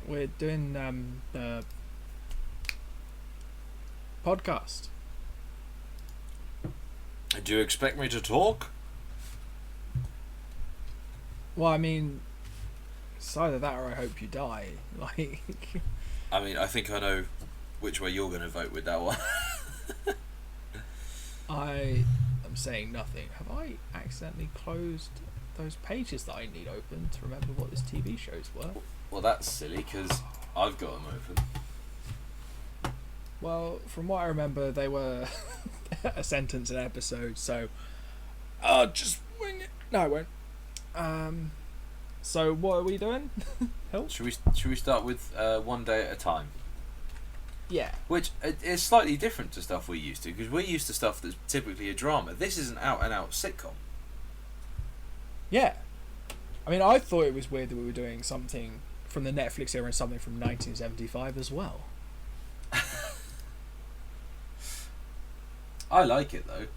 We're doing the podcast. Do you expect me to talk? Well, I mean, it's either that or I hope you die. Like, I mean, I think I know which way you're going to vote with that one. I am saying nothing. Have I accidentally closed those pages that I need open to remember what this TV shows were? Well, that's silly because I've got them open. Well, from what I remember, they were a sentence an episode, so just wing it. No, I won't. So what are we doing? Help? Should we start with One Day at a Time? Yeah. Which is slightly different to stuff we're used to, because we're used to stuff that's typically a drama. This is an out-and-out sitcom. Yeah. I mean, I thought it was weird that we were doing something from the Netflix era and something from 1975 as well. I like it, though.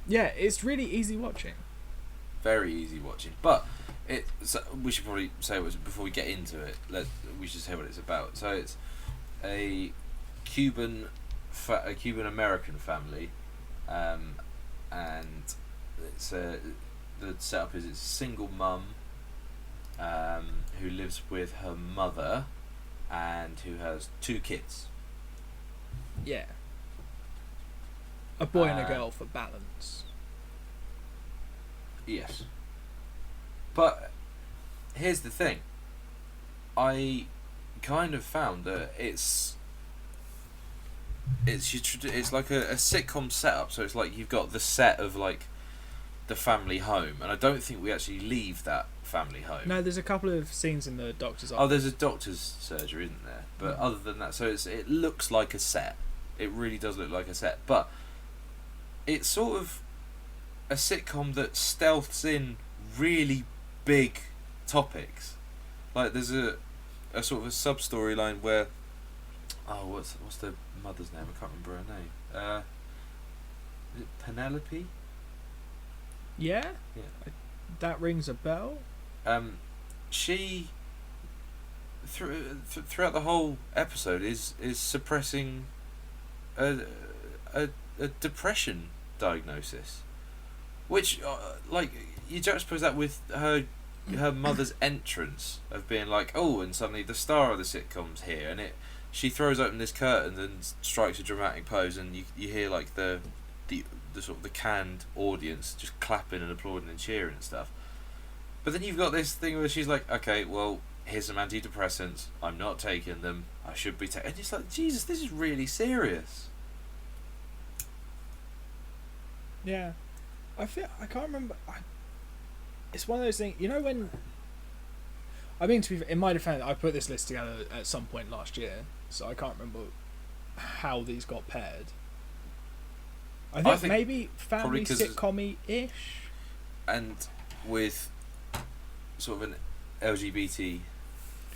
Yeah, it's really easy watching. Very easy watching. But we should probably say before we get into it, we should say what it's about. So it's a Cuban American family, and it's the setup is it's a single mum who lives with her mother and who has 2 kids. Yeah. A boy and a girl for balance. Yes. But here's the thing. I kind of found that it's like a sitcom setup. So it's like you've got the set of like the family home, and I don't think we actually leave that family home. No, there's a couple of scenes in the doctor's office. Oh, there's a doctor's surgery, isn't there? But other than that, so it looks like a set. It really does look like a set, but it's sort of a sitcom that stealths in really big topics. Like there's a sort of a sub storyline where what's the mother's name? I can't remember her name. Is it Penelope? Yeah? Yeah. That rings a bell. She throughout the whole episode is suppressing a depression diagnosis, which like you juxtapose that with her mother's entrance of being like, oh, and suddenly the star of the sitcom's here, and she throws open this curtain and strikes a dramatic pose, and you hear like the sort of the canned audience just clapping and applauding and cheering and stuff. But then you've got this thing where she's like, okay, well, here's some antidepressants, I'm not taking them, I should be taking, and it's like, Jesus, this is really serious. Yeah, I can't remember. It's one of those things, you know, when. I mean, to be in my defense, I put this list together at some point last year, so I can't remember how these got paired. I think maybe family sitcom-y-ish, and with sort of an LGBT.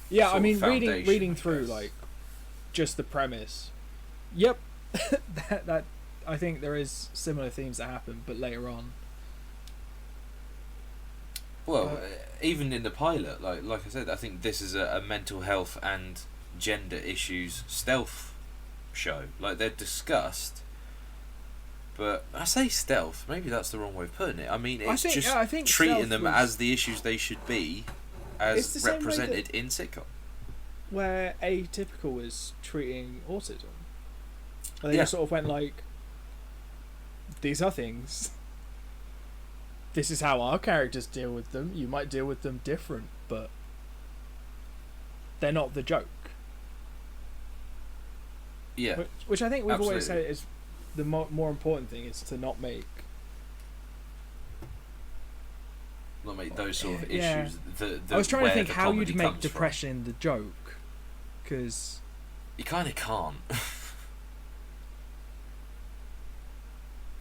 Yeah, I mean, foundation, reading through like just the premise. Yep, that. I think there is similar themes that happen, but later on. Well, even in the pilot, like I said, I think this is a mental health and gender issues stealth show. Like, they're discussed, but I say stealth. Maybe that's the wrong way of putting it. I mean, I think treating them as the issues they should be, as represented in sitcom. Where Atypical was treating autism. They just sort of went like, these are things. This is how our characters deal with them. You might deal with them different, but they're not the joke. Yeah. Which I think we've always said is the more important thing is to not make those sort of issues. I was trying to think how you'd make depression the joke, because you kind of can't.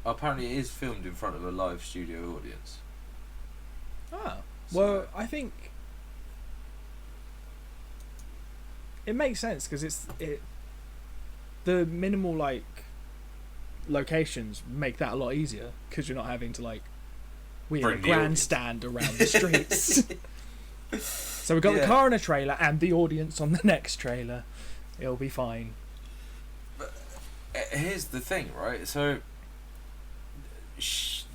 Apparently it is filmed in front of a live studio audience. Well, I think it makes sense because the minimal like locations make that a lot easier because you're not having to like we have a grandstand around the streets. So we've got the Yeah. car in a trailer and the audience on the next trailer. It'll be fine. Here's the thing, right? So,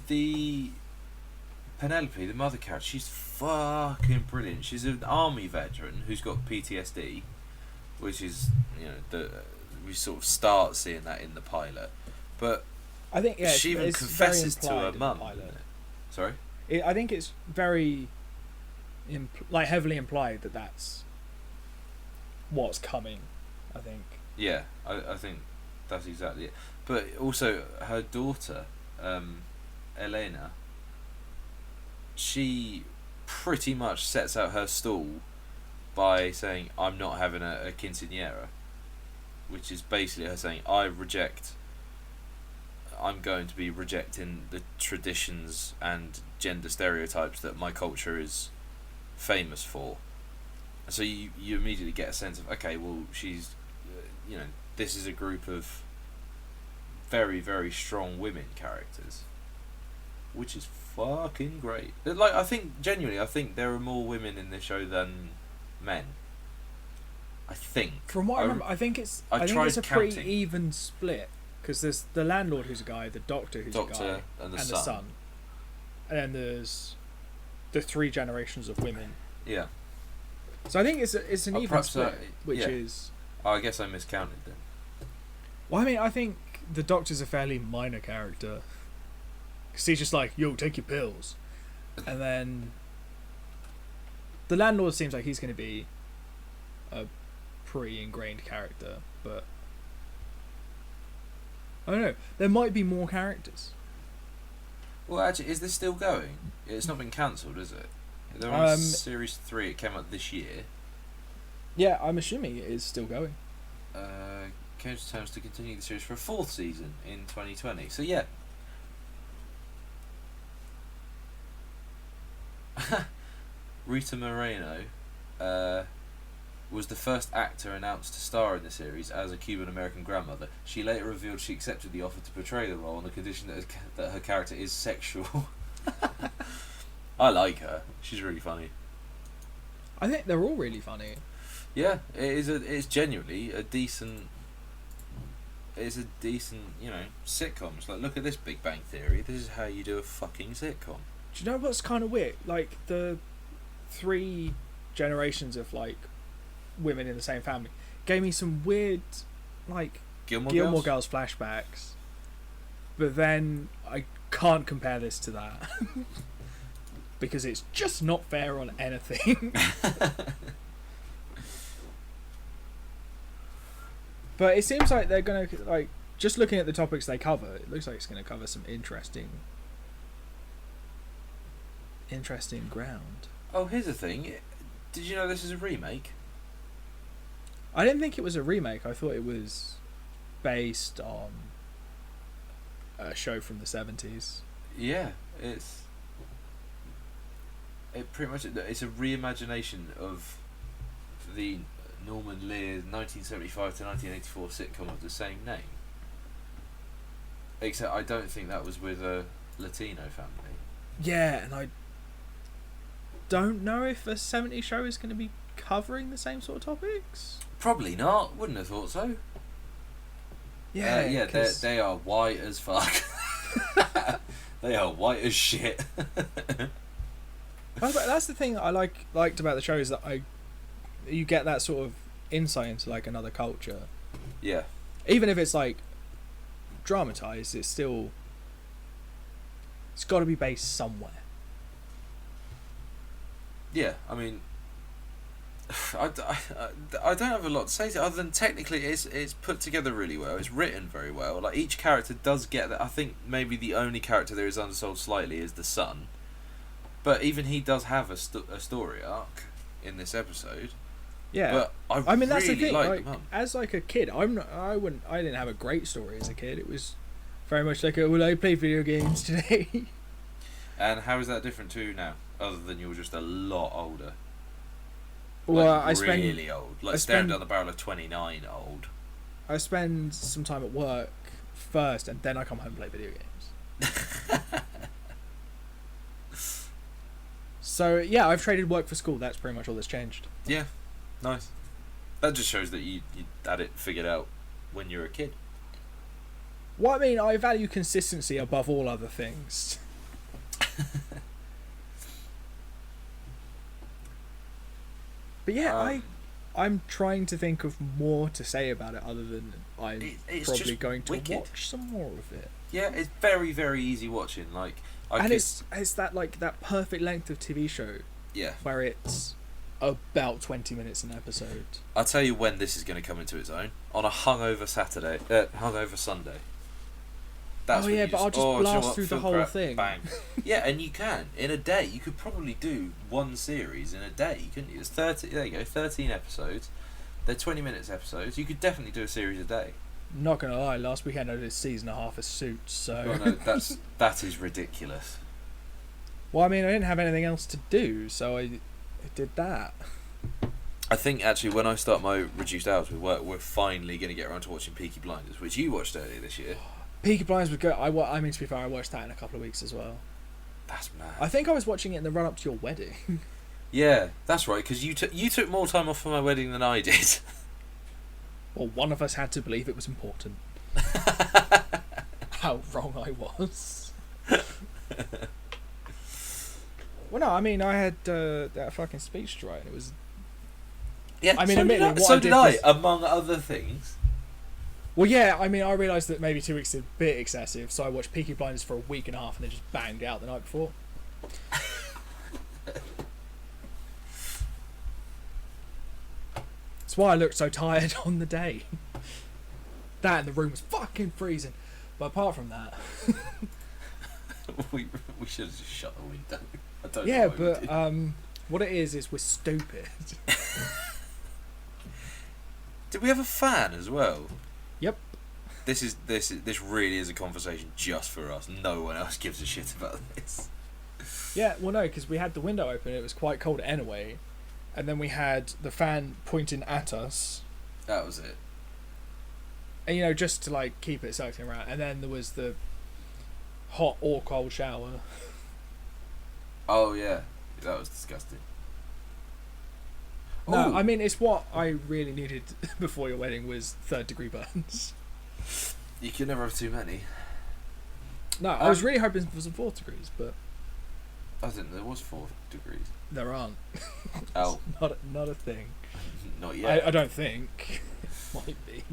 the Penelope, the mother character, she's fucking brilliant. She's an army veteran who's got PTSD, which is, we sort of start seeing that in the pilot. But I think she even it's confesses very to her implied in the mum. pilot. Sorry? I think it's very heavily implied that that's what's coming. I think. Yeah, I think that's exactly it. But also, her daughter, Elena, she pretty much sets out her stall by saying, I'm not having a quinceañera, which is basically her saying, I'm going to be rejecting the traditions and gender stereotypes that my culture is famous for. So you immediately get a sense of, okay, well, she's, this is a group of very, very strong women characters, which is fucking great. Like, I think there are more women in this show than men. I think. From what I remember, I think it's a tried pretty counting. even split, because there's the landlord who's a guy, the doctor who's a guy, and the the son. son, and then there's the 3 generations of women. Yeah. So I think it's an even perhaps, split, which yeah. is. Oh, I guess I miscounted then. Well, I mean, I think the doctor's a fairly minor character, because he's just like, yo, take your pills, and then the landlord seems like he's going to be a pretty ingrained character, but I don't know. There might be more characters. Well, actually, is this still going? It's not been cancelled, is it? They're on series 3. It came out this year. Yeah, I'm assuming it is still going. Came to terms to continue the series for a 4th season in 2020. So yeah. Rita Moreno was the first actor announced to star in the series as a Cuban-American grandmother. She later revealed she accepted the offer to portray the role on the condition that her character is sexual. I like her. She's really funny. I think they're all really funny. Yeah, it's genuinely a decent. It's a decent, sitcom. It's like, look at this Big Bang Theory. This is how you do a fucking sitcom. Do you know what's kind of weird? Like, the 3 generations of, like, women in the same family gave me some weird, like, Gilmore Girls flashbacks. But then I can't compare this to that. Because it's just not fair on anything. But it seems like they're going to, like, just looking at the topics they cover, it looks like it's going to cover some interesting ground. Oh, here's the thing. Did you know this is a remake? I didn't think it was a remake. I thought it was based on a show from the 70s. Yeah, it's a reimagination of the Norman Lear 1975 to 1984 sitcom of the same name. Except I don't think that was with a Latino family. Yeah, and I don't know if a 70s show is going to be covering the same sort of topics. Probably not. Wouldn't have thought so. Yeah, they are white as fuck. They are white as shit. That's the thing I liked about the show, is that you get that sort of insight into, like, another culture. Yeah. Even if it's, like, dramatized, it's got to be based somewhere. Yeah, I mean, I don't have a lot to say to it, other than technically it's put together really well. It's written very well. Like, each character does get that. I think maybe the only character there is undersold slightly is the son, but even he does have a story arc in this episode. Yeah, but I mean, that's the thing. like as like a kid, I didn't have a great story as a kid. It was very much like, well, I play video games today. And how is that different to now? Other than you're just a lot older. Well, like, really old. Like, staring down the barrel of 29 old. I spend some time at work first, and then I come home and play video games. So yeah, I've traded work for school. That's pretty much all that's changed. Yeah, nice. That just shows that you had it figured out when you were a kid. Well, I mean, I value consistency above all other things. But yeah, I'm trying to think of more to say about it other than I'm it's probably just going to wicked. watch some more of it. Yeah, it's very, very easy watching. Like, It's that like that perfect length of TV show yeah. where it's about 20 minutes an episode. I'll tell you when this is going to come into its own. On a hungover Sunday. That's when you but I'll just do you know blast what? through the Feel whole crap, thing. Bang. Yeah, and you can. In a day, you could probably do one series in a day, couldn't you? It's 30, there you go, 13 episodes. They're 20 minutes episodes. You could definitely do a series a day. Not gonna lie, last weekend I did a season and a half of Suits, so... Well, no, that is ridiculous. Well, I mean, I didn't have anything else to do, so I did that. I think, actually, when I start my reduced hours with work, we're finally going to get around to watching Peaky Blinders, which you watched earlier this year. Peaky Blinders would go... I mean, to be fair, I watched that in a couple of weeks as well. That's mad. I think I was watching it in the run-up to your wedding. Yeah, that's right, because you took more time off for my wedding than I did. Well, one of us had to believe it was important. How wrong I was. Well, no, I mean, I had that fucking speech right, and it was... Yeah, I mean, so admittedly, did what I did was... among other things. Well, yeah, I mean, I realised that maybe 2 weeks is a bit excessive, so I watched Peaky Blinders for a week and a half and then just banged out the night before. That's why I looked so tired on the day. That and the room was fucking freezing. But apart from that... we should have just shut the window. I don't Yeah, know why we but did. what it is we're stupid. Did we have a fan as well? Yep. This really is a conversation just for us. No one else gives a shit about this. Yeah, well, no, because we had the window open. It was quite cold anyway. And then we had the fan pointing at us. That was it. And, you know, just to, like, keep it circling around. And then there was the hot or cold shower. Oh yeah, that was disgusting. No, Ooh. I mean, it's what I really needed before your wedding was 3rd degree burns. You can never have too many. No, I was really hoping for some 4th degrees, but I didn't know there was 4 degrees. there aren't. Oh. It's not a thing. Not yet. I don't think. It might be.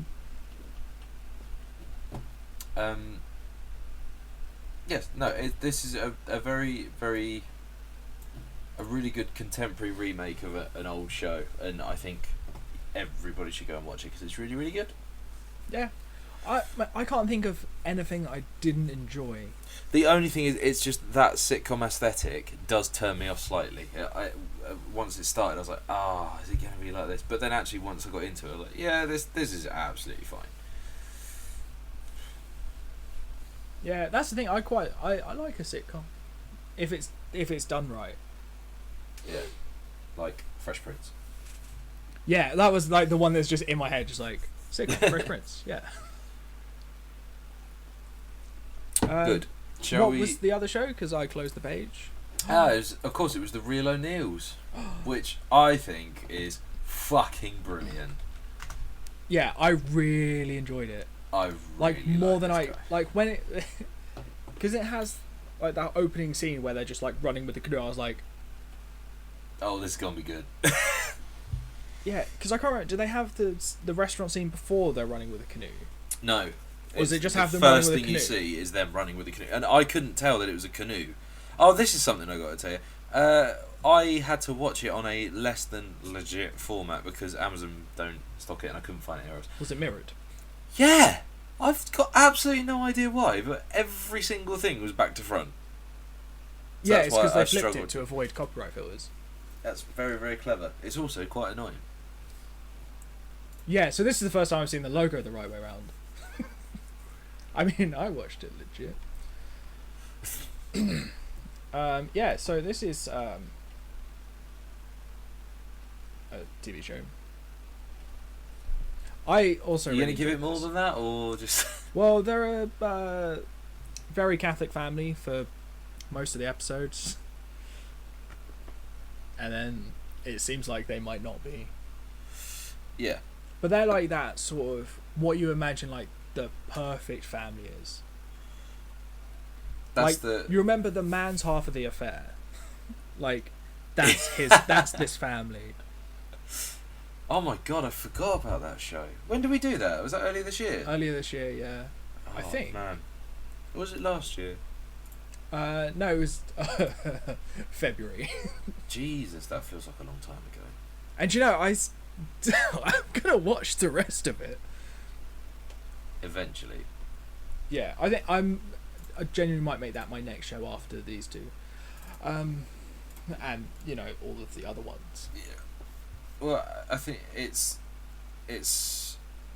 Yes, no, this is a very, very... a really good contemporary remake of an old show, and I think everybody should go and watch it because it's really, really good. Yeah. I can't think of anything I didn't enjoy. The only thing is, it's just that sitcom aesthetic does turn me off slightly. Once it started, I was like, is it going to be like this? But then actually, once I got into it, I was like, yeah, this is absolutely fine. Yeah, that's the thing. I like a sitcom, if it's done right. Yeah, like Fresh Prince. Yeah, that was like the one that's just in my head, just like sitcom, Fresh Prince. Yeah. Good. What was the other show? Because I closed the page. Of course, it was the Real O'Neills, which I think is fucking brilliant. Yeah, I really enjoyed it. I really like more than this guy. like when it, because it has like that opening scene where they're just like running with the canoe. I was like, oh, this is gonna be good. yeah, because I can't remember. Do they have the restaurant scene before they're running with a canoe? No. Or does it just have them the running first with a thing you canoe? see is them running with a canoe, and I couldn't tell that it was a canoe. Oh, this is something I got to tell you. I had to watch it on a less than legit format because Amazon don't stock it, and I couldn't find it anywhere else. Was it mirrored? Yeah, I've got absolutely no idea why, but every single thing was back to front. So Yeah, that's it's why because I they flipped struggled. it to avoid copyright filters. That's very, very clever. It's also quite annoying. Yeah, so this is the first time I've seen the logo the right way around. I mean, I watched it legit. Yeah, so this is a TV show. I also. Are you really going to give it enjoyed more this. than that, or just... Well, they're a very Catholic family for most of the episodes. and then it seems like they might not be. Yeah. But they're like that sort of what you imagine like the perfect family is. That's like, you remember the man's half of the affair. Like, that's this family. Oh my god, I forgot about that show. When did we do that? Was that earlier this year? Earlier this year, yeah. Oh, I think. Man. Or was it last year? No, it was February. Jesus, that feels like a long time ago. And you know, I'm gonna watch the rest of it. Eventually. Yeah, I think I genuinely might make that my next show after these two. And, you know, all of the other ones. Yeah. Well, I think it's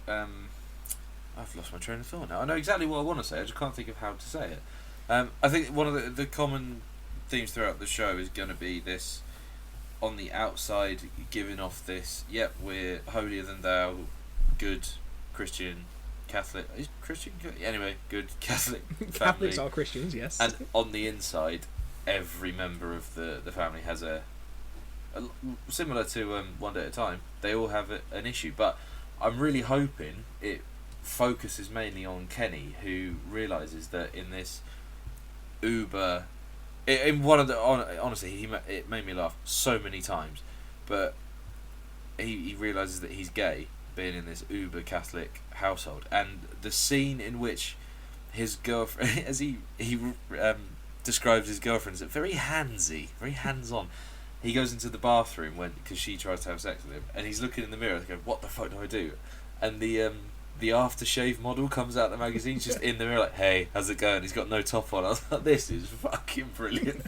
I've lost my train of thought now. I know exactly what I want to say, I just can't think of how to say it. I think one of the common themes throughout the show is going to be this, on the outside, giving off this, yep, we're holier than thou, good Christian, Catholic, is Christian? Anyway, good Catholic family. Catholics are Christians, yes. And on the inside, every member of the family has a similar to One Day at a Time, they all have an issue, but I'm really hoping it focuses mainly on Kenny, who realises that in this Uber, in one of the honestly, it made me laugh so many times, but he realises that he's gay, being in this Uber Catholic household, and the scene in which his girlfriend, as he describes his girlfriend, as very handsy, very hands-on. He goes into the bathroom because she tries to have sex with him, and he's looking in the mirror, going, "What the fuck do I do?" And the aftershave model comes out of the magazine, just in the mirror, like, "Hey, how's it going?" He's got no top on. I was like, "This is fucking brilliant."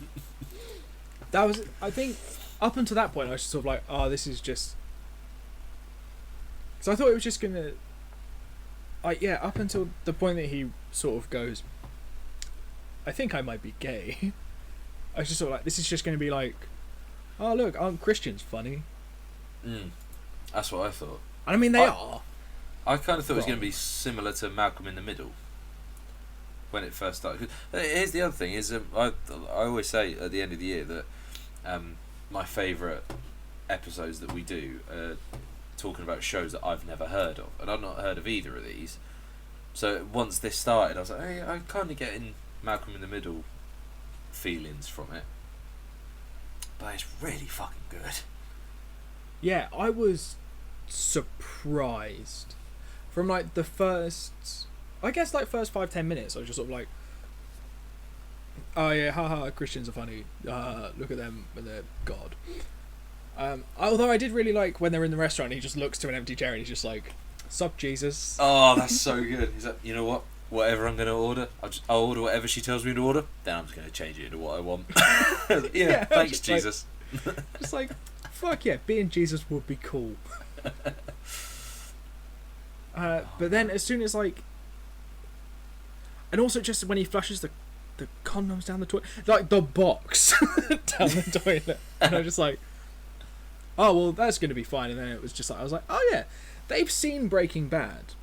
That was, I think, up until that point, I was sort of like, "Oh, this is just." So I thought it was just gonna, up until the point that he sort of goes, "I think I might be gay." I was just sort of like, this is just gonna be like, "Oh look, aren't Christians funny?" That's what I thought. And I mean, they are. I kind of thought it was going to be similar to Malcolm in the Middle when it first started. Here's the other thing: is I always say at the end of the year that my favourite episodes that we do are talking about shows that I've never heard of, and I've not heard of either of these. So once this started, I was like, hey, I'm kind of getting Malcolm in the Middle feelings from it, but it's really fucking good. Yeah, I was surprised from like the first, I guess like first 5-10 minutes. I was just sort of like, "Oh yeah, haha, Christians are funny. Look at them when they're God." Although I did really like when they're in the restaurant, he just looks to an empty chair and he's just like, "Sup, Jesus." Oh, that's so good. He's like, "You know what? Whatever I'm going to order, I'll order whatever she tells me to order. Then I'm just going to change it into what I want." yeah, thanks, Jesus. Just like, fuck yeah, being Jesus would be cool. But then as soon as like, and also just when he flushes the condoms down the toilet, like the box down the toilet, and I was just like, "Oh well, that's going to be fine." And then it was just like, I was like, "Oh yeah, they've seen Breaking Bad."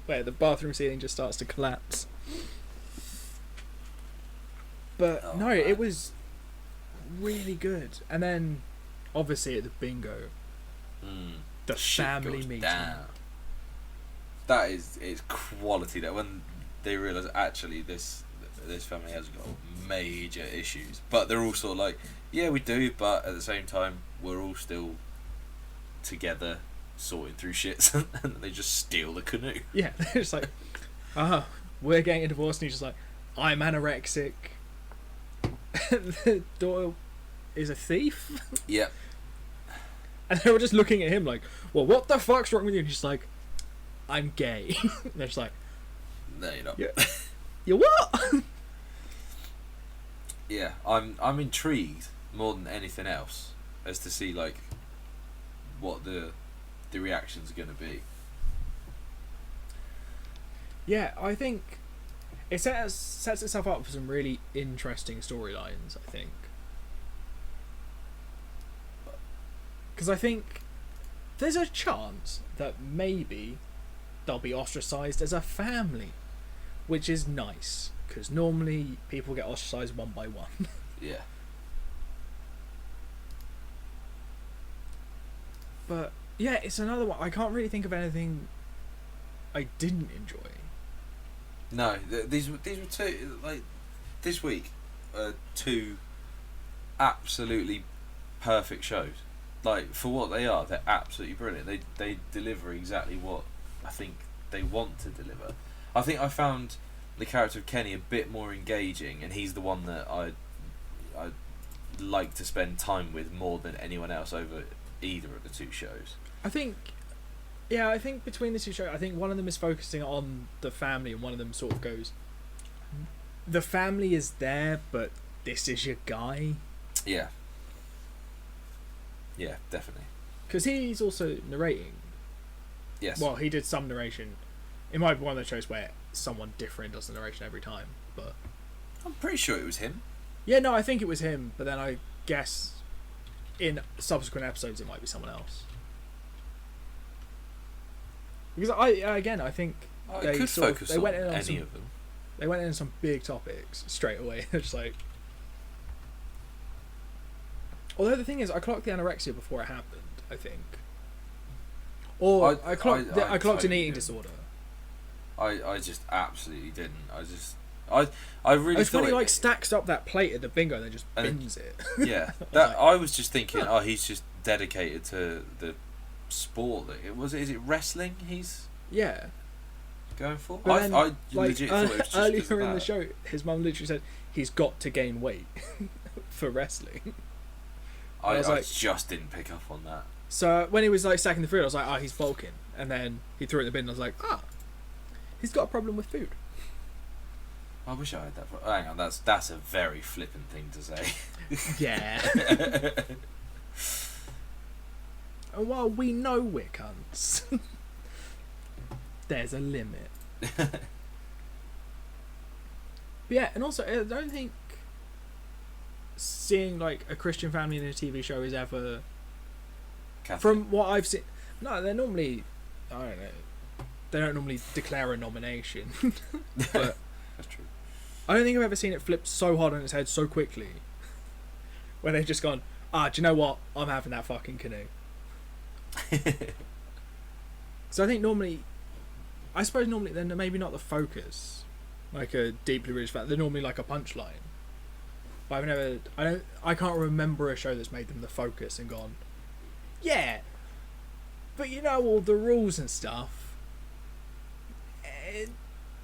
Where the bathroom ceiling just starts to collapse. But no, it was really good. And then obviously at the bingo, the family meeting. Down. That is quality. That when they realise actually this family has got major issues, but they're all sort of like, yeah, we do, but at the same time we're all still together sorting through shit, and they just steal the canoe. Yeah, they're just like, we're getting a divorce, and he's just like, "I'm anorexic." Doyle is a thief. Yeah. And they were just looking at him like, "Well, what the fuck's wrong with you?" And he's like, "I'm gay." And they're just like, "No, you're not." Yeah. You what? Yeah, I'm intrigued more than anything else as to see like what the reactions are going to be. Yeah, I think it sets itself up for some really interesting storylines, I think. Because I think there's a chance that maybe they'll be ostracised as a family, which is nice, because normally people get ostracised one by one. Yeah. But yeah, it's another one. I can't really think of anything I didn't enjoy. No, these were two, like, this week, two absolutely perfect shows. Like, for what they are, they're absolutely brilliant. They deliver exactly what I think they want to deliver. I think I found the character of Kenny a bit more engaging, and he's the one that I like to spend time with more than anyone else over either of the two shows. I think between the two shows, I think one of them is focusing on the family, and one of them sort of goes, the family is there, but this is your guy. Yeah. Yeah, definitely. Because he's also narrating. Yes. Well, he did some narration. It might be one of those shows where someone different does the narration every time, but I'm pretty sure it was him. yeah, no, I think it was him, but then I guess in subsequent episodes it might be someone else. Because I think I could focus on any of them. They went in on some big topics straight away. It's like, although the thing is, I clocked the anorexia before it happened, I think, or I clocked an totally eating didn't. disorder. I just absolutely didn't. I really It's thought when he like stacks up that plate at the bingo and then just And- bins it. Yeah, that I was just thinking. Oh, he's just dedicated to the sport. Is it wrestling? He's Yeah. going for. But then, I like, legit thought it was just earlier because of in the that. show, his mum literally said he's got to gain weight for wrestling. I was like- just didn't pick up on that. So when he was like stacking the food, I was like, he's Vulcan. And then he threw it in the bin and I was like, he's got a problem with food. I wish I had that. Hang on, that's a very flippant thing to say. Yeah. And while we know we're cunts, there's a limit. But yeah, and also I don't think seeing like a Christian family in a TV show is ever, Catholic. from what I've seen. No, they're normally, I don't know, they don't normally declare a nomination. But That's true. I don't think I've ever seen it flip so hard on its head so quickly. When they've just gone, do you know what? I'm having that fucking canoe. So I think I suppose normally they're maybe not the focus, like a deeply rooted fact. They're normally like a punchline. But I can't remember a show that's made them the focus and gone, yeah, but you know all the rules and stuff.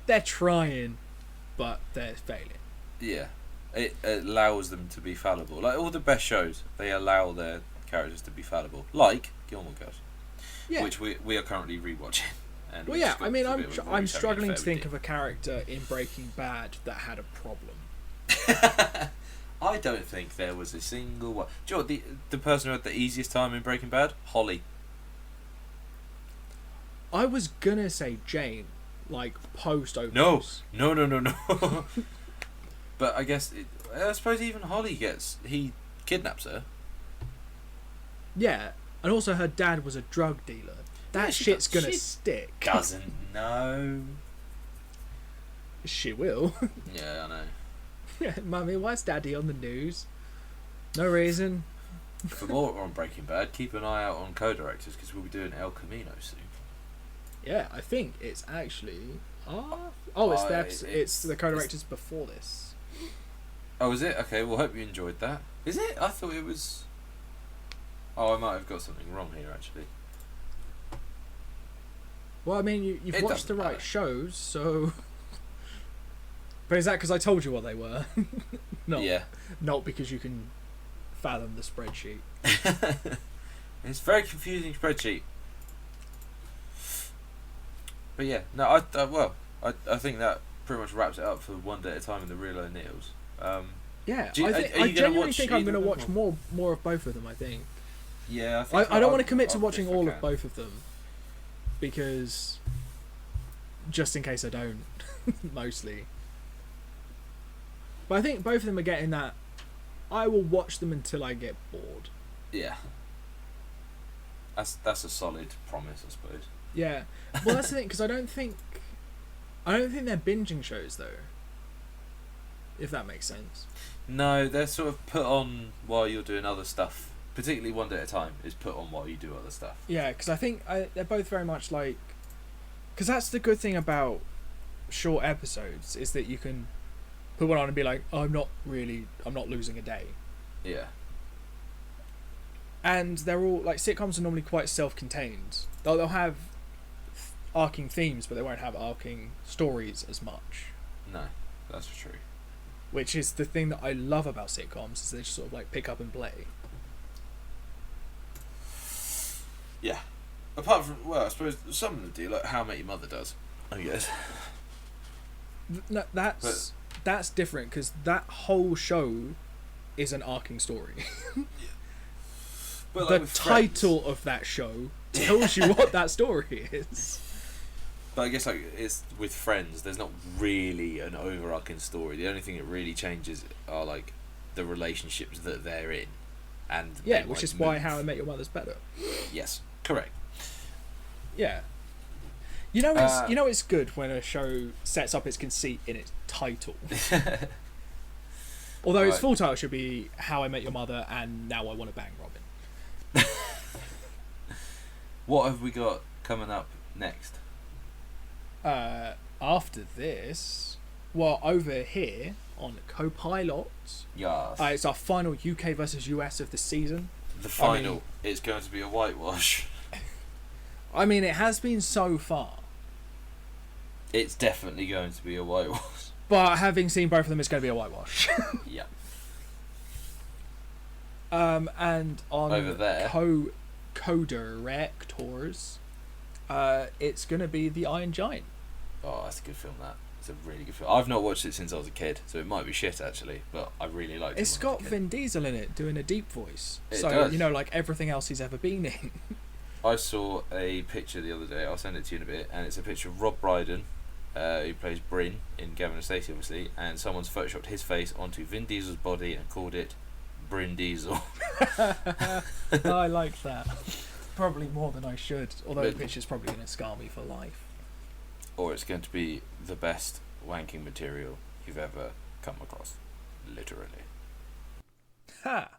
They're trying, but they're failing. Yeah, it allows them to be fallible. Like all the best shows, they allow their characters to be fallible. Like Gilmore Girls, Yeah. which we are currently rewatching. And Well, we've yeah. got I mean, a bit of a I'm voice struggling having to a think fair of a character in Breaking Bad that had a problem. bit. I don't think there was a single one. Do you know what the person who had the easiest time in Breaking Bad? Holly. I was gonna say Jane, like post No, overdose. no. But I guess I suppose even Holly he kidnaps her. Yeah, and also her dad was a drug dealer. That Yeah, shit's gonna she stick. Doesn't know. She will. Yeah, I know. Yeah, Mummy, why's Daddy on the news? No reason. For more on Breaking Bad, keep an eye out on co-directors because we'll be doing El Camino soon. Yeah, I think it's actually. It's the co-directors before this. Oh, is it? Okay, well, hope you enjoyed that. Is it? I thought it was. Oh, I might have got something wrong here actually. Well, I mean, you've It watched the doesn't right matter. shows, so. But is that because I told you what they were? No. Yeah. Not because you can fathom the spreadsheet. It's a very confusing spreadsheet. But yeah, no, I think that pretty much wraps it up for One Day at a Time in the Real O'Neills. Yeah, Do you- I are you gonna genuinely watch think I'm either going to of watch them, more of both of them. I think. Yeah, I think I don't want to commit to I'll watching if I all of can. both of them because just in case I don't, mostly. But I think both of them are getting that. I will watch them until I get bored. Yeah. That's a solid promise, I suppose. Yeah. Well, that's the thing because I don't think they're binging shows though. If that makes sense. No, they're sort of put on while you're doing other stuff. particularly One Day at a Time, is put on while you do other stuff. Yeah, because I think they're both very much like... Because that's the good thing about short episodes, is that you can put one on and be like, oh, I'm not losing a day. Yeah. And they're all, like, sitcoms are normally quite self-contained. They'll have arcing themes, but they won't have arcing stories as much. No, that's true. Which is the thing that I love about sitcoms, is they just sort of, like, pick up and play. Yeah. Apart from, well, I suppose some of them do, like How I Met Your Mother does, I guess. No, that's different, because that whole show is an arcing story. But the title of that show tells you what that story is. But I guess, like, it's with Friends, there's not really an overarching story. The only thing that really changes are, like, the relationships that they're in. And yeah, which is why How I Met Your Mother's better. Yes, correct. Yeah. It's good when a show sets up its conceit in its title. Although its full title should be How I Met Your Mother and Now I Want to Bang Robin. What have we got coming up next? After this, well, over here on Copilot, Yes. it's our final UK versus US of the season. The final is going to be a whitewash. I mean, it has been so far. It's definitely going to be a whitewash. But having seen both of them, it's going to be a whitewash. Yeah. And on over there, co-directors, it's going to be The Iron Giant. Oh, that's a good film. It's a really good film. I've not watched it since I was a kid, so it might be shit actually, but I really liked it. It's got Vin Diesel in it doing a deep voice. It so does. Like everything else he's ever been in. I saw a picture the other day. I'll send it to you in a bit, and it's a picture of Rob Brydon, who plays Bryn in Gavin and Stacey, obviously, and someone's photoshopped his face onto Vin Diesel's body and called it Bryn Diesel. I like that. Probably more than I should, although the picture's probably going to scar me for life. Or it's going to be the best wanking material you've ever come across. Literally. Ha!